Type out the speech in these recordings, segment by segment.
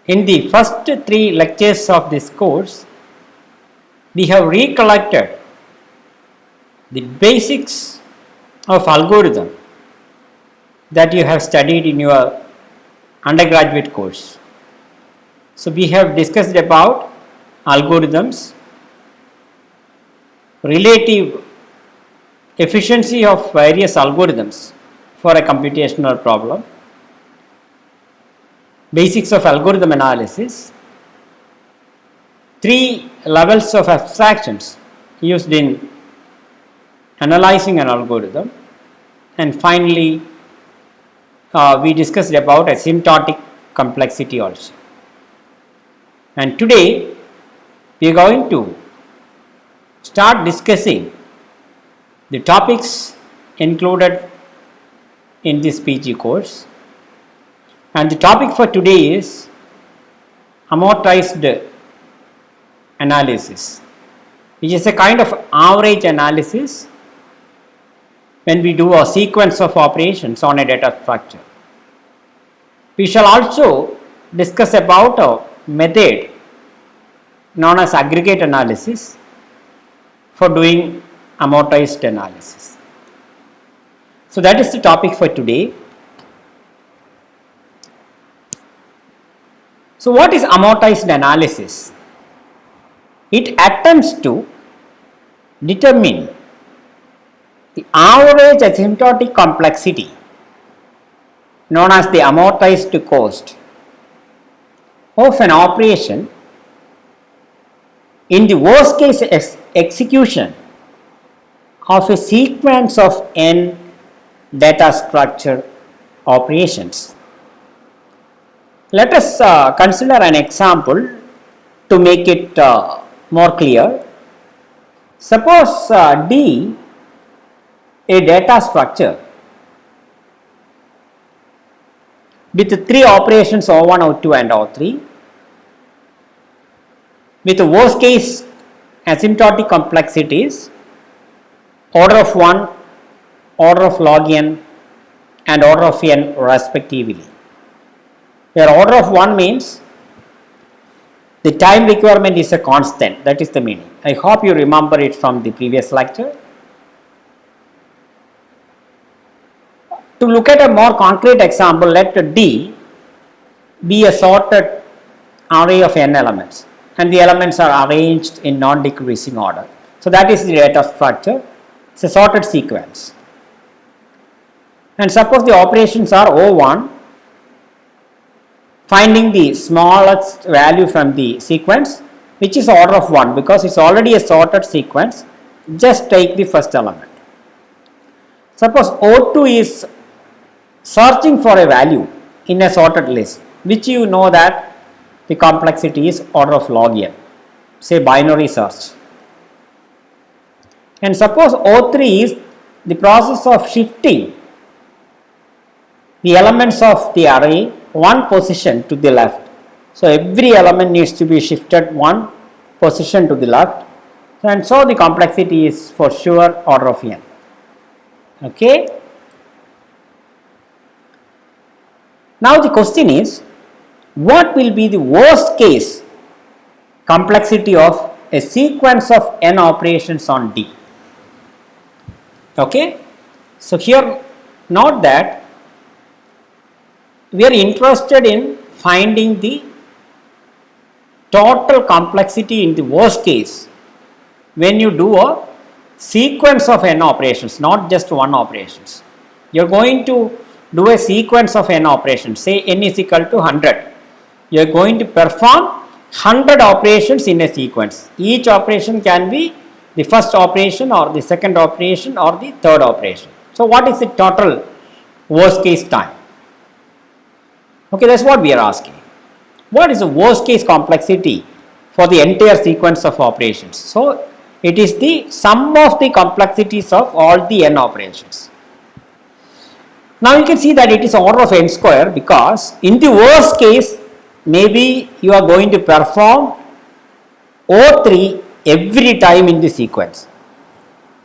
In the first 3 lectures of this course, we have recollected the basics of algorithm that you have studied in your undergraduate course. So, we have discussed about algorithms, relative efficiency of various algorithms for a computational problem, basics of algorithm analysis, 3 levels of abstractions used in analyzing an algorithm, and finally we discussed about asymptotic complexity also. And today we are going to start discussing the topics included in this PG course, and the topic for today is amortized analysis, which is a kind of average analysis when we do a sequence of operations on a data structure. We shall also discuss about a method known as aggregate analysis for doing amortized analysis. So, that is the topic for today. So, what is amortized analysis? It attempts to determine the average asymptotic complexity known as the amortized cost of an operation in the worst case execution of a sequence of n data structure operations. Let us consider an example to make it more clear. Suppose D, a data structure with 3 operations O1, O2 and O3 with the worst case asymptotic complexities order of 1, order of log n and order of n respectively, where order of 1 means the time requirement is a constant, that is the meaning. I hope you remember it from the previous lecture. To look at a more concrete example, let D be a sorted array of n elements, and the elements are arranged in non-decreasing order. So, that is the data structure. It is a sorted sequence. And suppose the operations are O1, finding the smallest value from the sequence, which is order of 1, because it is already a sorted sequence. Just take the first element. Suppose O2 is searching for a value in a sorted list, which you know that the complexity is order of log n, say binary search. And suppose O3 is the process of shifting the elements of the array one position to the left. So, every element needs to be shifted one position to the left, and so the complexity is for sure order of n. Okay. Now, the question is, what will be the worst case complexity of a sequence of n operations on D? Okay. So, here note that we are interested in finding the total complexity in the worst case when you do a sequence of n operations, not just one operations. You are going to do a sequence of n operations, say n is equal to 100. You are going to perform 100 operations in a sequence. Each operation can be the first operation or the second operation or the third operation. So, what is the total worst case time? Okay, that is what we are asking. What is the worst case complexity for the entire sequence of operations? So, it is the sum of the complexities of all the n operations. Now, you can see that it is order of n square, because in the worst case maybe you are going to perform O3 every time in the sequence.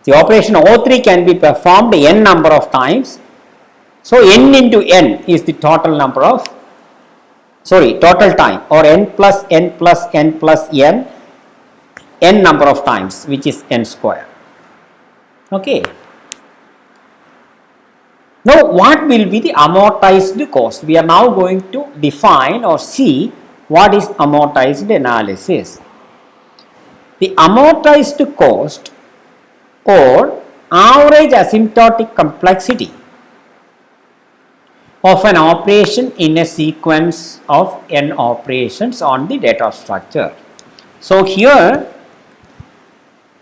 The operation O3 can be performed n number of times. So, n into n is the total number of sorry, total time, or n plus n plus n plus n number of times, which is n square. Okay. Now, what will be the amortized cost? We are now going to define or see what is amortized analysis. The amortized cost or average asymptotic complexity of an operation in a sequence of n operations on the data structure. So, here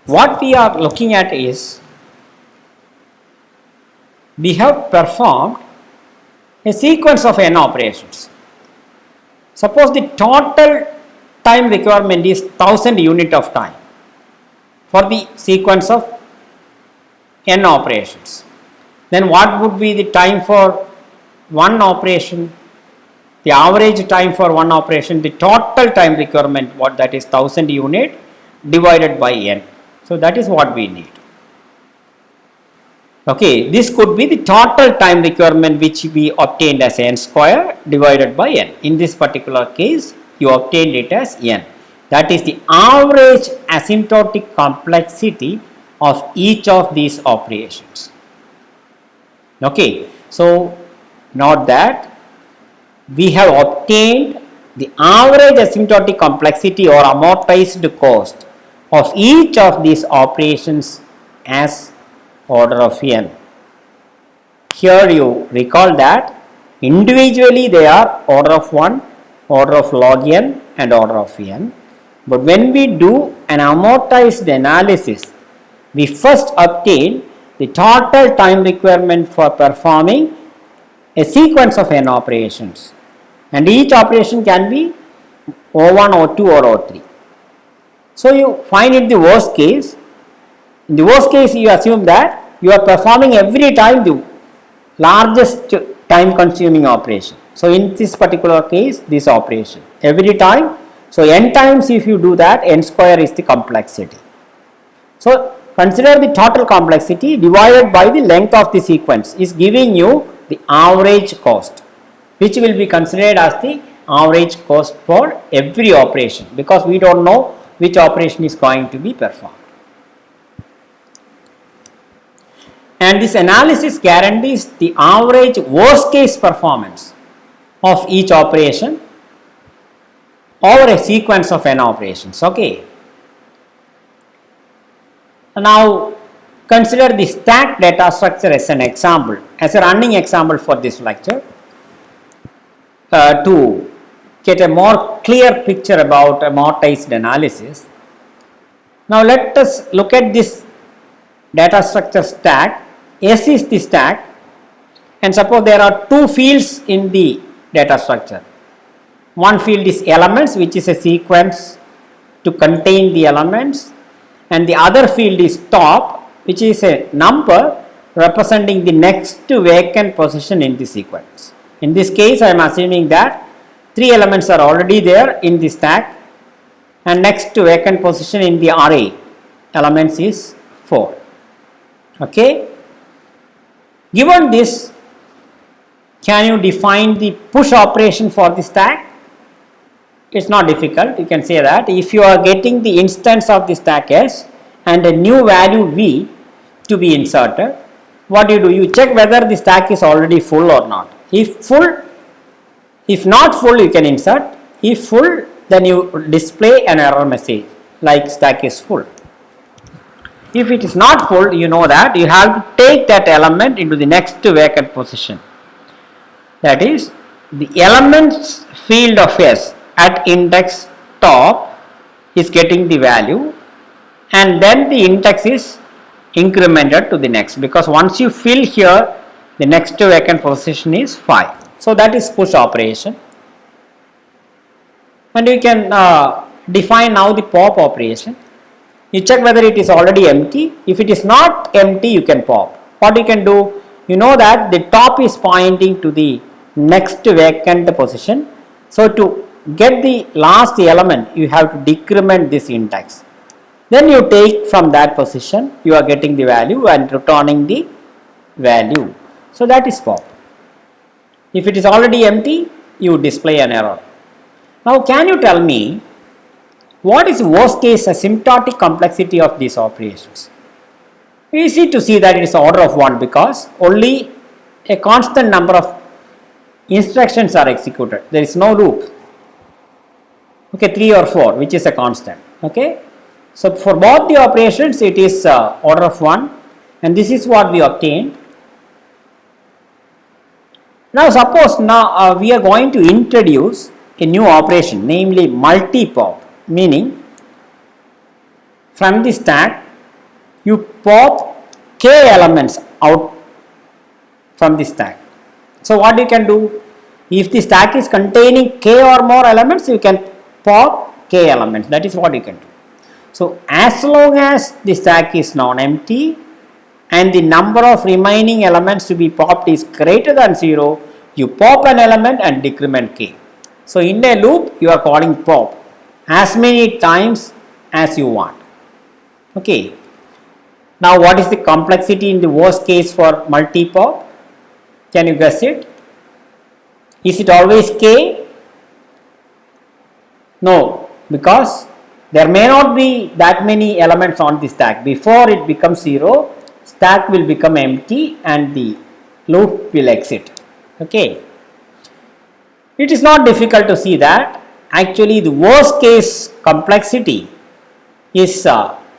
what we are looking at is, we have performed a sequence of n operations. Suppose the total time requirement is 1000 unit of time for the sequence of n operations. Then what would be the time for one operation? The average time for one operation, the total time requirement, what that is 1000 unit divided by n. So, that is what we need. Okay, this could be the total time requirement which we obtained as n square divided by n. In this particular case, you obtained it as n. That is the average asymptotic complexity of each of these operations. Okay, so note that we have obtained the average asymptotic complexity or amortized cost of each of these operations as order of n. Here you recall that individually they are order of 1, order of log n and order of n. But when we do an amortized analysis, we first obtain the total time requirement for performing a sequence of n operations, and each operation can be O1, O2 or O3. So, you find it the worst case. In the worst case, you assume that you are performing every time the largest time consuming operation. So, in this particular case, this operation every time. So, n times if you do that, n square is the complexity. So, consider the total complexity divided by the length of the sequence is giving you the average cost, which will be considered as the average cost for every operation, because we do not know which operation is going to be performed. And this analysis guarantees the average worst case performance of each operation over a sequence of n operations. Okay. Now, consider the stack data structure as an example, as a running example for this lecture, to get a more clear picture about amortized analysis. Now, let us look at this data structure stack. S is the stack, and suppose there are two fields in the data structure. One field is elements, which is a sequence to contain the elements, and the other field is top, which is a number representing the next vacant position in the sequence. In this case, I am assuming that 3 elements are already there in the stack, and next vacant position in the array elements is 4. Okay. Given this, can you define the push operation for the stack? It is not difficult. You can say that if you are getting the instance of the stack S and a new value V to be inserted, what do? You check whether the stack is already full or not. If full, if not full, you can insert. If full, then you display an error message like stack is full. If it is not full, you know that you have to take that element into the next vacant position. That is, the elements field of S at index top is getting the value, and then the index is incremented to the next, because once you fill here, the next vacant position is 5. So, that is push operation. And you can define now the pop operation. You check whether it is already empty. If it is not empty, you can pop. What you can do, you know that the top is pointing to the next vacant position. So, to get the last element, you have to decrement this index. Then you take from that position, you are getting the value and returning the value. So, that is pop. If it is already empty, you display an error. Now can you tell me what is worst case asymptotic complexity of these operations? Easy to see that it is order of 1 because only a constant number of instructions are executed. There is no loop. Okay, 3 or 4, which is a constant. Okay, so for both the operations it is order of 1, and this is what we obtained. Now suppose we are going to introduce a new operation, namely multi-pop, meaning from the stack you pop k elements out from the stack. So what you can do, if the stack is containing k or more elements, you can pop k elements. That is what you can do. So as long as the stack is non-empty and the number of remaining elements to be popped is greater than 0, you pop an element and decrement k. So in a loop you are calling pop as many times as you want. Okay. Now what is the complexity in the worst case for multi-pop? Can you guess it? Is it always k? No, because there may not be that many elements on the stack. Before it becomes 0, stack will become empty and the loop will exit. Okay. It is not difficult to see that actually the worst case complexity is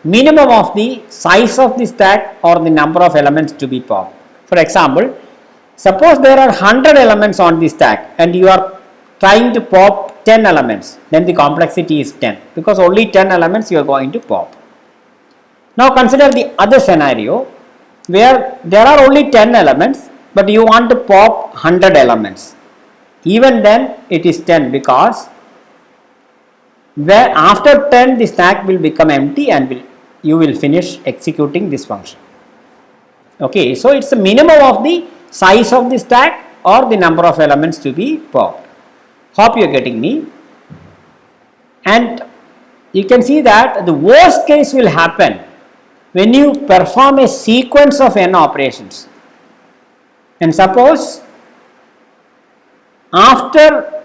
minimum of the size of the stack or the number of elements to be popped. For example, suppose there are 100 elements on the stack and you are trying to pop 10 elements, then the complexity is 10 because only 10 elements you are going to pop. Now consider the other scenario where there are only 10 elements but you want to pop 100 elements. Even then it is 10 because where after 10 the stack will become empty and you will finish executing this function. Okay, so it's the minimum of the size of the stack or the number of elements to be popped. Hope you are getting me. And you can see that the worst case will happen when you perform a sequence of n operations. And suppose after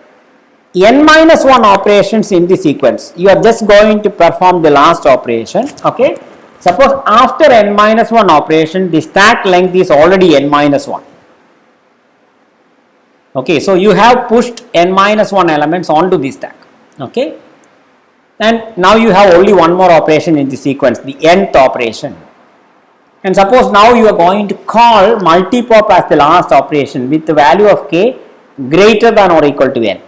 n minus 1 operations in the sequence, you are just going to perform the last operation. Okay, suppose after n minus 1 operation the stack length is already n minus 1. Okay, so you have pushed n minus 1 elements onto the stack. Okay, and now you have only one more operation in the sequence, the nth operation. And suppose now you are going to call multi-pop as the last operation with the value of k greater than or equal to n.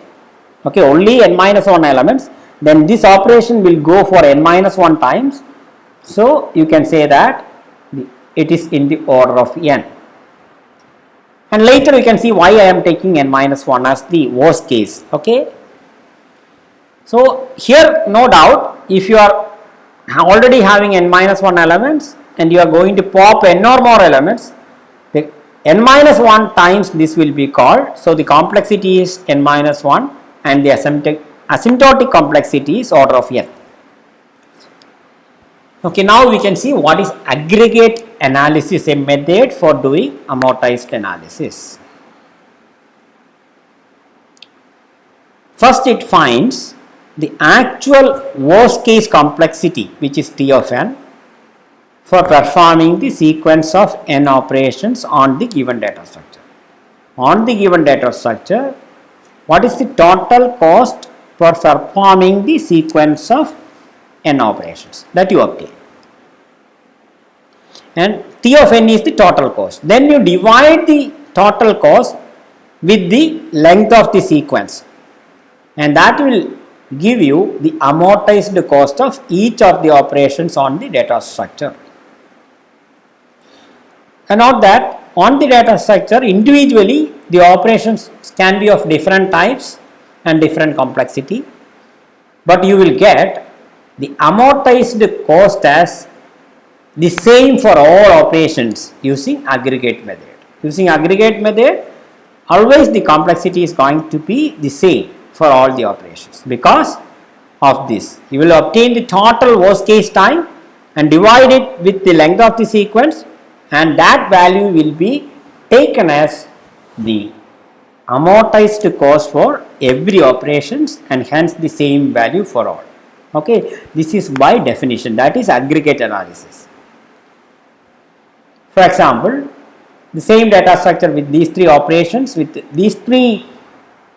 Okay, only n minus 1 elements, then this operation will go for n minus 1 times. So you can say that it is in the order of n. And later you can see why I am taking n minus 1 as the worst case. Okay. So here no doubt if you are already having n minus 1 elements and you are going to pop n or more elements, the n minus 1 times this will be called. So the complexity is n minus 1 and the asymptotic complexity is order of n. Okay, now we can see what is aggregate analysis, a method for doing amortized analysis. First it finds the actual worst case complexity, which is T of n, for performing the sequence of n operations on the given data structure. On the given data structure, what is the total cost for performing the sequence of n operations that you obtain? And T of n is the total cost. Then you divide the total cost with the length of the sequence, and that will give you the amortized cost of each of the operations on the data structure. And note that on the data structure individually the operations can be of different types and different complexity, but you will get the amortized cost as the same for all operations using aggregate method. Using aggregate method, always the complexity is going to be the same for all the operations. Because of this, you will obtain the total worst case time and divide it with the length of the sequence, and that value will be taken as the amortized cost for every operations and hence the same value for all. Okay, this is by definition, that is aggregate analysis. For example, the same data structure with these three operations with these three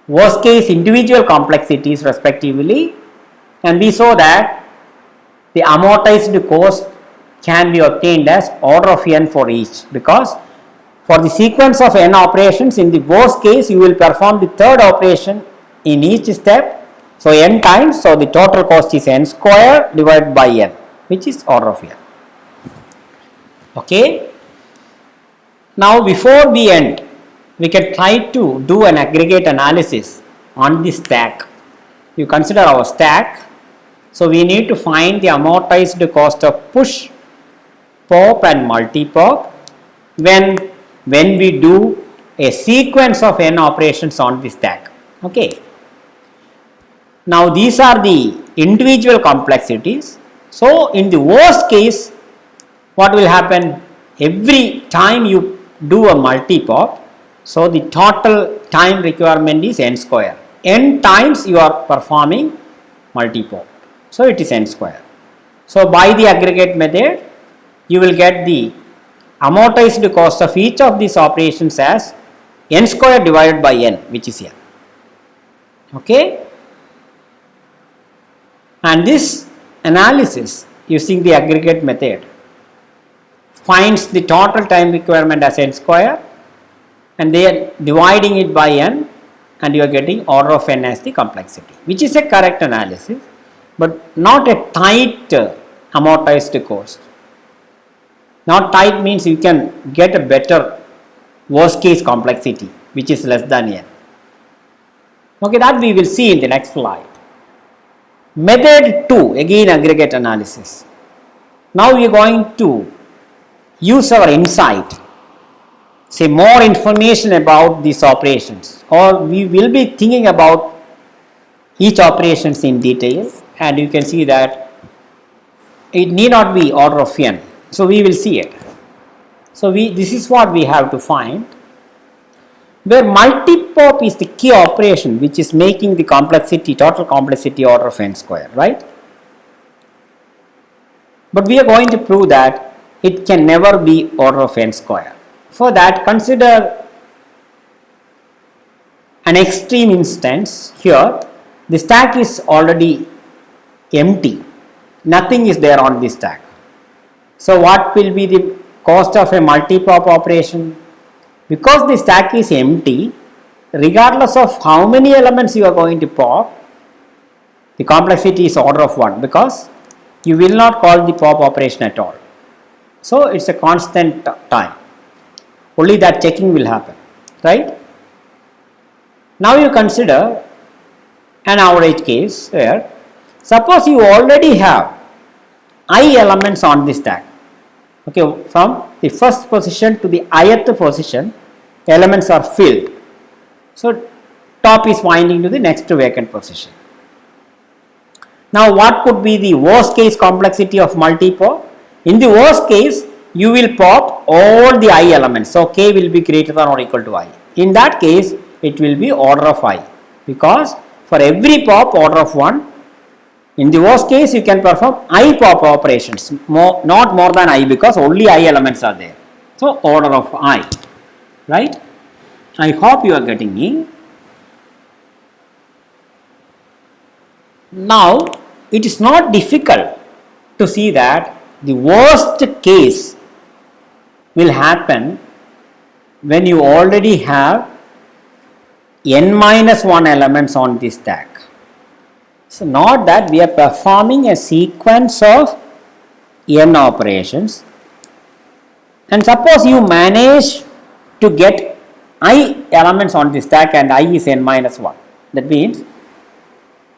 worst case individual complexities respectively, and we saw that the amortized cost can be obtained as order of n for each, because for the sequence of n operations, in the worst case you will perform the third operation in each step, so n times, so the total cost is n square divided by n, which is order of n. Okay. Now before we end, we can try to do an aggregate analysis on the stack. You consider our stack, so we need to find the amortized cost of push, pop and multi-pop when we do a sequence of n operations on the stack. Okay. Now these are the individual complexities. So in the worst case, what will happen? Every time you do a multi-pop, so the total time requirement is n square. N times you are performing multi-pop, so it is n square. So by the aggregate method, you will get the amortized cost of each of these operations as n square divided by n, which is n. Okay. And this analysis using the aggregate method finds the total time requirement as n square, and they are dividing it by n, and you are getting order of n as the complexity, which is a correct analysis, but not a tight amortized cost. Not tight means you can get a better worst case complexity which is less than n. Okay, that we will see in the next slide. Method 2, again aggregate analysis. Now we are going to use our insight, say more information about these operations, or we will be thinking about each operations in detail, and you can see that it need not be order of n. So we will see it. So this is what we have to find, where multi-pop is the key operation which is making the complexity, total complexity order of n square, right? But we are going to prove that it can never be order of n square. For that, consider an extreme instance. Here the stack is already empty, nothing is there on the stack. So what will be the cost of a multi-pop operation? Because the stack is empty, regardless of how many elements you are going to pop, the complexity is order of 1, because you will not call the pop operation at all. So it's a constant time, only that checking will happen, right? Now you consider an average case where suppose you already have I elements on the stack. Okay, from the first position to the ith position, elements are filled. So top is pointing to the next vacant position. Now what could be the worst case complexity of multi-pop? In the worst case, you will pop all the I elements, so k will be greater than or equal to I. In that case, it will be order of I, because for every pop order of 1. In the worst case, you can perform I pop operations, not more than I, because only I elements are there. So order of I, right? I hope you are getting me. Now it is not difficult to see that the worst case will happen when you already have n minus 1 elements on this stack. So not that we are performing a sequence of n operations, and suppose you manage to get I elements on the stack and I is n minus 1. That means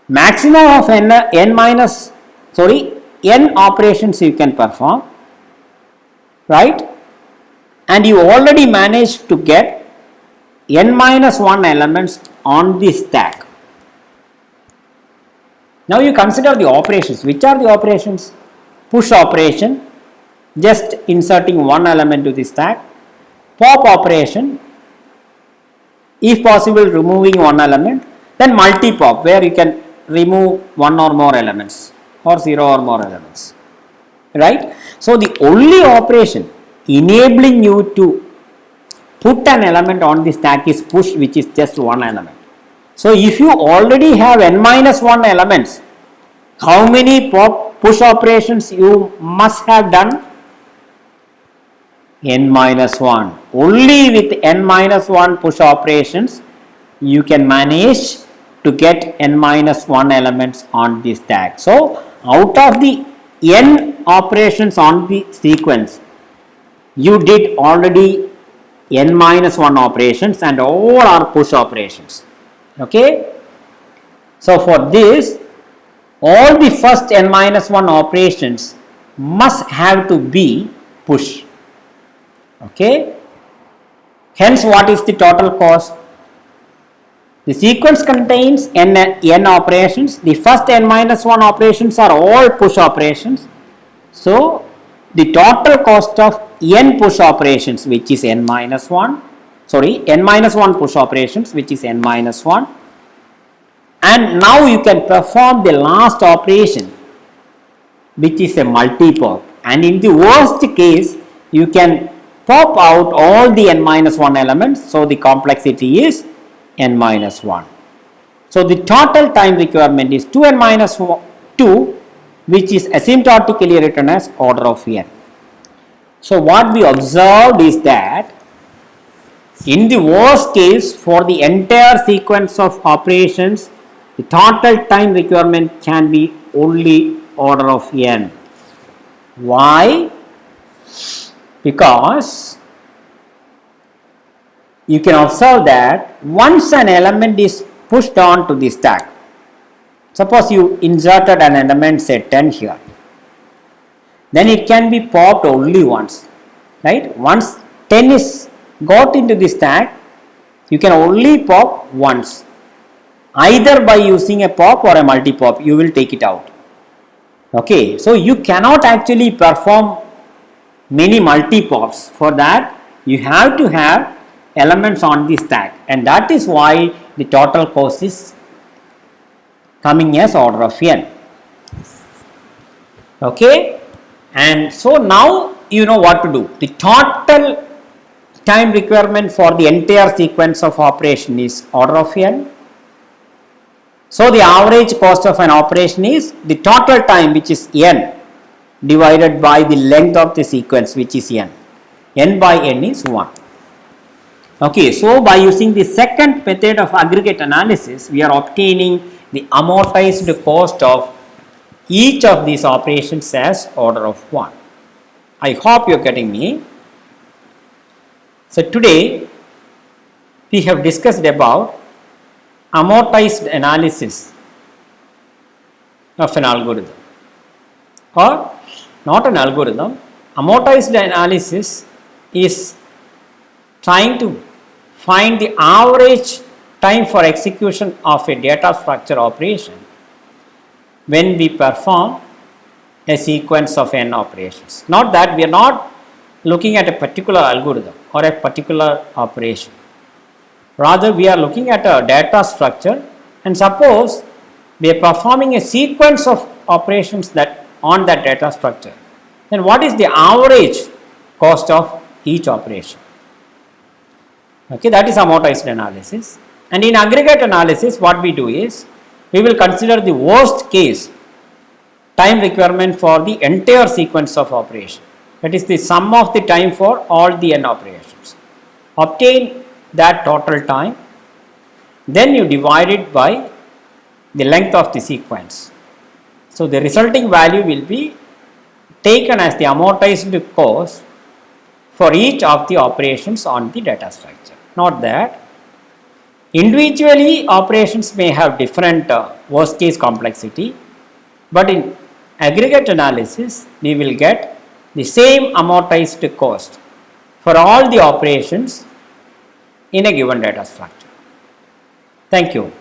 maximum of n operations you can perform, right? And you already managed to get n minus 1 elements on the stack. Now you consider the operations. Which are the operations? Push operation, just inserting one element to the stack. Pop operation, if possible removing one element, then multi-pop where you can remove one or more elements or zero or more elements, right. So the only operation enabling you to put an element on the stack is push, which is just one element. So if you already have n minus 1 elements, how many push operations you must have done? N minus 1. Only with n minus 1 push operations you can manage to get n minus 1 elements on the stack. So out of the n operations on the sequence, you did already n minus 1 operations and all are push operations. Okay. So for this, all the first n minus 1 operations must have to be push. Okay. Hence, what is the total cost? The sequence contains n operations. The first n minus 1 operations are all push operations. So the total cost of n push operations, which is n minus 1, n minus 1 push operations, which is n minus 1, and now you can perform the last operation, which is a multi-pop, and in the worst case you can pop out all the n minus 1 elements, so the complexity is n minus 1. So the total time requirement is 2n minus 2, which is asymptotically written as order of n. So what we observed is that in the worst case, for the entire sequence of operations, the total time requirement can be only order of n. Why? Because you can observe that once an element is pushed on to the stack, suppose you inserted an element say 10 here, then it can be popped only once, right. Once 10 is got into the stack, you can only pop once, either by using a pop or a multi-pop, you will take it out. Okay, so you cannot actually perform many multi-pops. For that you have to have elements on the stack, and that is why the total cost is coming as order of n. Okay, and so now you know what to do. The total time requirement for the entire sequence of operation is order of n. So the average cost of an operation is the total time, which is n, divided by the length of the sequence, which is n. N by n is 1. Okay, so by using the second method of aggregate analysis, we are obtaining the amortized cost of each of these operations as order of 1. I hope you are getting me. So today we have discussed about amortized analysis of an algorithm, or not an algorithm. Amortized analysis is trying to find the average time for execution of a data structure operation when we perform a sequence of n operations. Not that we are not looking at a particular algorithm or a particular operation. Rather, we are looking at a data structure, and suppose we are performing a sequence of operations that on that data structure, then what is the average cost of each operation? Okay, that is amortized analysis. And in aggregate analysis, what we do is we will consider the worst case time requirement for the entire sequence of operation, that is the sum of the time for all the n operations. Obtain that total time, then you divide it by the length of the sequence. So the resulting value will be taken as the amortized cost for each of the operations on the data structure. Not that individually operations may have different worst case complexity, but in aggregate analysis we will get the same amortized cost for all the operations in a given data structure. Thank you.